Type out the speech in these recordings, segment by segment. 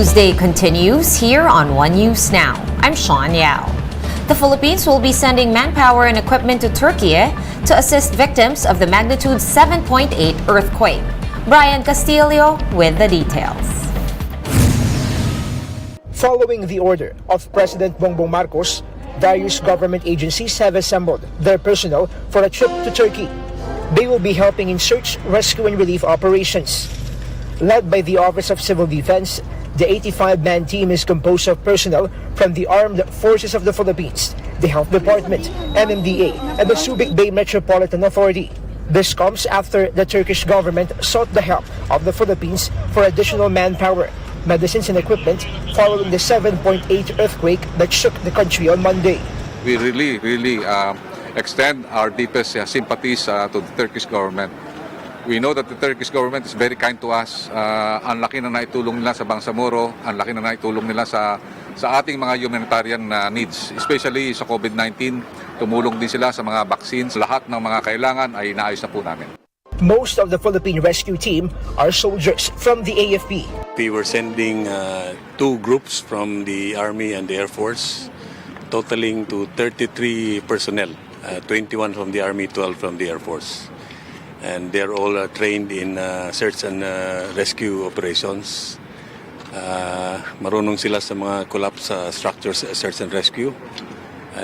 Tuesday continues here on One News Now. I'm Sean Yao. The Philippines will be sending manpower and equipment to Turkey to assist victims of the magnitude 7.8 earthquake. Brian Castillo with the details. Following the order of President Bongbong Marcos, various government agencies have assembled their personnel for a trip to Turkey. They will be helping in search, rescue, and relief operations. Led by the Office of Civil Defense, the 85-man team is composed of personnel from the Armed Forces of the Philippines, the Health Department, MMDA, and the Subic Bay Metropolitan Authority. This comes after the Turkish government sought the help of the Philippines for additional manpower, medicines, and equipment following the 7.8 earthquake that shook the country on Monday. We really extend our deepest sympathies to the Turkish government. We know that the Turkish government is very kind to us. Ang laki na naitulong nila sa Bangsamoro, ang laki na naitulong nila sa ating mga humanitarian needs, especially sa COVID-19. Tumulong din sila sa mga vaccines. Lahat ng mga kailangan ay inaayos na po namin. Most of the Philippine rescue team are soldiers from the AFP. We were sending 2 groups from the Army and the Air Force, totaling to 33 personnel, 21 from the Army, 12 from the Air Force. And they're all trained in search and rescue operations. Marunong sila sa mga collapse structures search and rescue.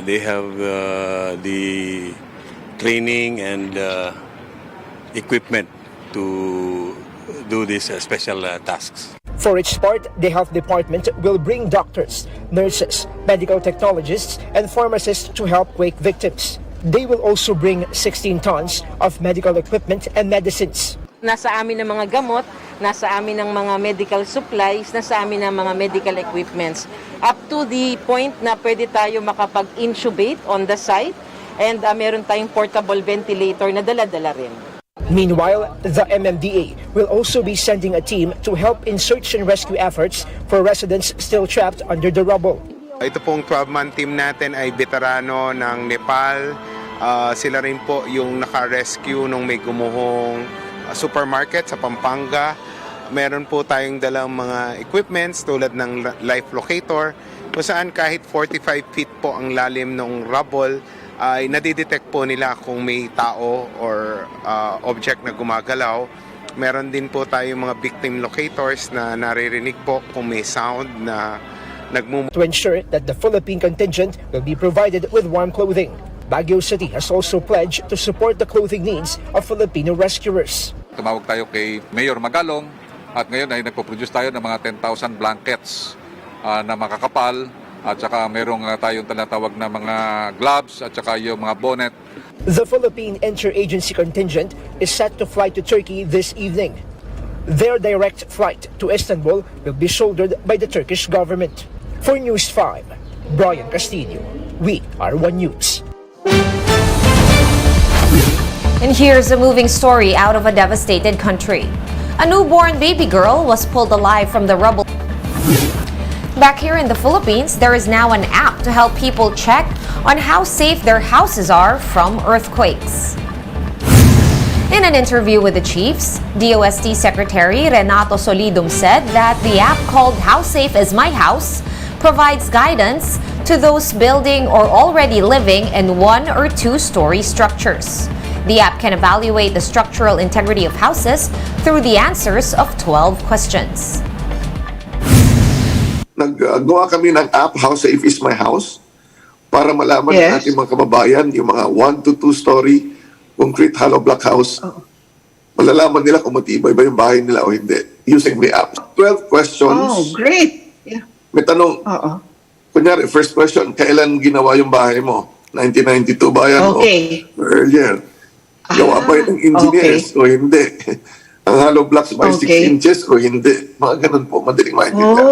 They have the training and equipment to do these special tasks. For its part, the Health Department will bring doctors, nurses, medical technologists, and pharmacists to help quake victims. They will also bring 16 tons of medical equipment and medicines. Nasa amin ng mga gamot, nasa amin ng mga medical supplies, nasa amin ng mga medical equipments. Up to the point na pwede tayo makapag-intubate on the site and meron tayong portable ventilator na dala-dala rin. Meanwhile, the MMDA will also be sending a team to help in search and rescue efforts for residents still trapped under the rubble. Ito pong 12-man team natin ay veterano ng Nepal. Sila rin po yung naka-rescue nung may gumuhong supermarket sa Pampanga. Meron po tayong dalang mga equipments tulad ng life locator kung saan kahit 45 feet po ang lalim ng rubble ay nadidetect po nila kung may tao or object na gumagalaw. Meron din po tayong mga victim locators na naririnig po kung may sound na to ensure that the Philippine contingent will be provided with warm clothing. Baguio City has also pledged to support the clothing needs of Filipino rescuers. Tumawag tayo kay Mayor Magalong at ngayon ay nagpo-produce tayo ng mga 10,000 blankets na makakapal at saka merong tayong tinatawag na mga gloves at saka yung mga bonnet. The Philippine Interagency Contingent is set to fly to Turkey this evening. Their direct flight to Istanbul will be shouldered by the Turkish government. For News 5, Brian Castillo, we are One News. And here's a moving story out of a devastated country. A newborn baby girl was pulled alive from the rubble. Back here in the Philippines, there is now an app to help people check on how safe their houses are from earthquakes. In an interview with the chiefs, DOST Secretary Renato Solidum said that the app called How Safe Is My House provides guidance to those building or already living in 1 or 2-story structures. The app can evaluate the structural integrity of houses through the answers of 12 questions. Naggawa kami ng app, How Safe Is My House, para malaman ng ating mga kababayan, yung mga 1 to 2-story concrete hollow block house, malalaman nila kung matibay ba yung bahay nila o hindi, using the app. 12 questions. Oh, great! Yeah. May tanong, kunyari, first question, kailan ginawa yung bahay mo? 1992 ba yan? Okay. O earlier? Gawa ba yun ng engineers o hindi? Ang hollow blocks by 6 inches o hindi? Mga ganun po, madaling maintindihan.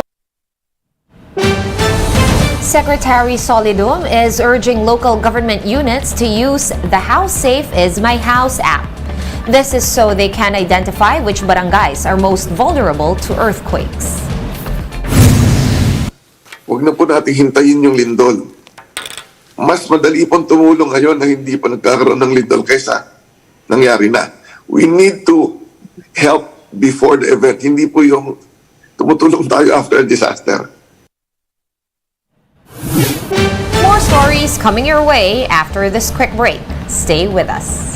Secretary Solidum is urging local government units to use the How Safe Is My House app. This is so they can identify which barangays are most vulnerable to earthquakes. Huwag na po natin hintayin yung lindol. Mas madali pong tumulong ngayon na hindi pa nagkakaroon ng lindol kaysa nangyari na. We need to help before the event. Hindi po yung tumutulong tayo after a disaster. More stories coming your way after this quick break. Stay with us.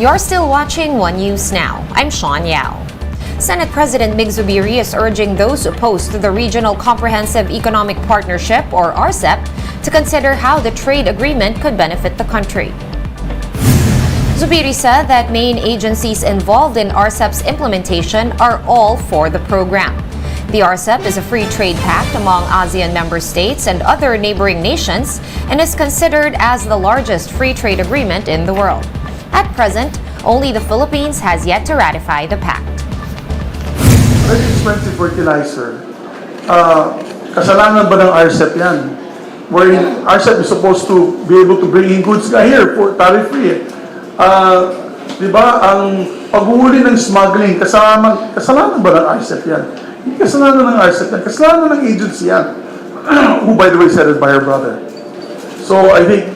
You're still watching One News Now. I'm Sean Yao. Senate President Mig Zubiri is urging those opposed to the Regional Comprehensive Economic Partnership, or RCEP, to consider how the trade agreement could benefit the country. Zubiri said that main agencies involved in RCEP's implementation are all for the program. The RCEP is a free trade pact among ASEAN member states and other neighboring nations and is considered as the largest free trade agreement in the world. At present, only the Philippines has yet to ratify the pact. Very expensive fertilizer. Kasalanan ba ng RCEP yan? Wherein RCEP is supposed to be able to bring in goods here for tariff-free. Di ba, ang paghuhuli ng smuggling, kasalanan ba ng RCEP yan? Hindi kasalanan ng RCEP yan, kasalanan ng agency yan. Who, by the way, said it by her brother. So, I think,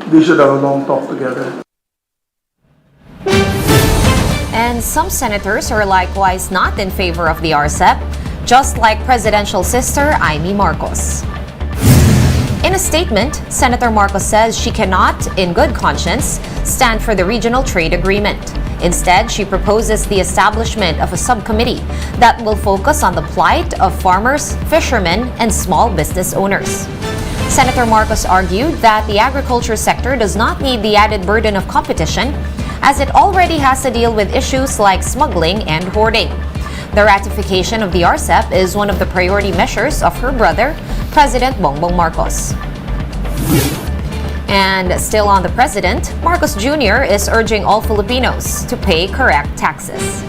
they should have a long talk together. And some senators are likewise not in favor of the RCEP, just like presidential sister Amy Marcos. In a statement, Senator Marcos says she cannot, in good conscience, stand for the regional trade agreement. Instead, she proposes the establishment of a subcommittee that will focus on the plight of farmers, fishermen, and small business owners. Senator Marcos argued that the agriculture sector does not need the added burden of competition, as it already has to deal with issues like smuggling and hoarding. The ratification of the RCEP is one of the priority measures of her brother, President Bongbong Marcos. And still on the president, Marcos Jr. is urging all Filipinos to pay correct taxes.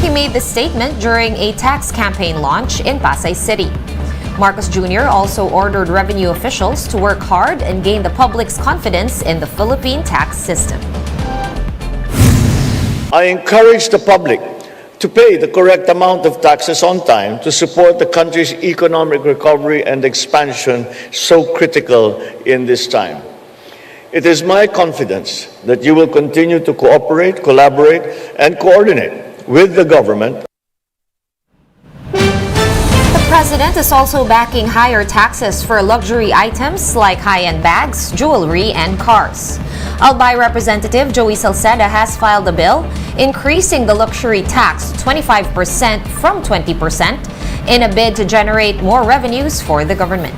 He made this statement during a tax campaign launch in Pasay City. Marcos Jr. also ordered revenue officials to work hard and gain the public's confidence in the Philippine tax system. I encourage the public to pay the correct amount of taxes on time to support the country's economic recovery and expansion so critical in this time. It is my confidence that you will continue to cooperate, collaborate, and coordinate with the government. The president is also backing higher taxes for luxury items like high-end bags, jewelry, and cars. Albay Representative Joey Salceda has filed a bill increasing the luxury tax 25% from 20% in a bid to generate more revenues for the government.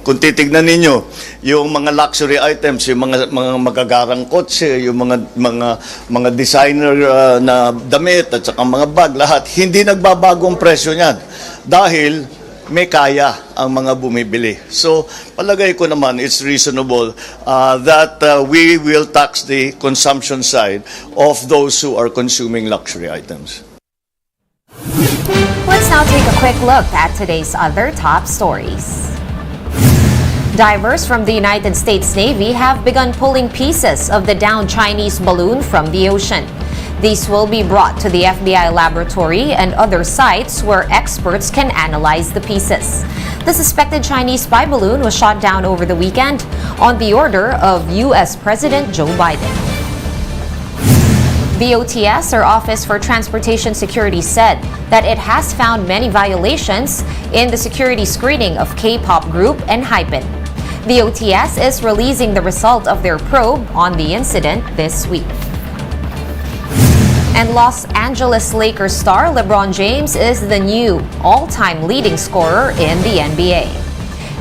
Kung titignan ninyo, yung mga luxury items, yung mga magagarang kotse, yung mga designer na damit at saka mga bag, lahat, hindi nagbabago ang presyo niyan dahil may kaya ang mga bumibili. So, palagay ko naman, it's reasonable that we will tax the consumption side of those who are consuming luxury items. Let's now take a quick look at today's other top stories. Divers from the United States Navy have begun pulling pieces of the downed Chinese balloon from the ocean. These will be brought to the FBI laboratory and other sites where experts can analyze the pieces. The suspected Chinese spy balloon was shot down over the weekend on the order of U.S. President Joe Biden. The OTS, or Office for Transportation Security, said that it has found many violations in the security screening of K-pop group ENHYPEN. The OTS is releasing the result of their probe on the incident this week. And Los Angeles Lakers star LeBron James is the new all-time leading scorer in the NBA.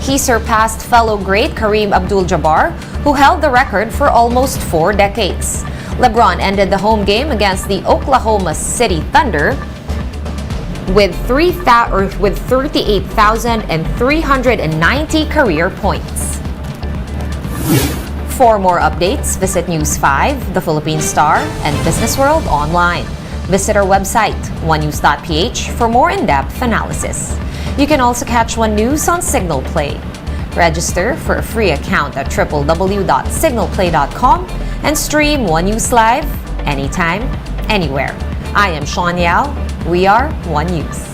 He surpassed fellow great Kareem Abdul-Jabbar, who held the record for almost 4 decades. LeBron ended the home game against the Oklahoma City Thunder with 38,390 career points. For more updates, visit News 5, The Philippine Star, and Business World online. Visit our website, onenews.ph, for more in-depth analysis. You can also catch One News on Signal Play. Register for a free account at www.signalplay.com and stream One News Live anytime, anywhere. I am Sean Yao. We are One News.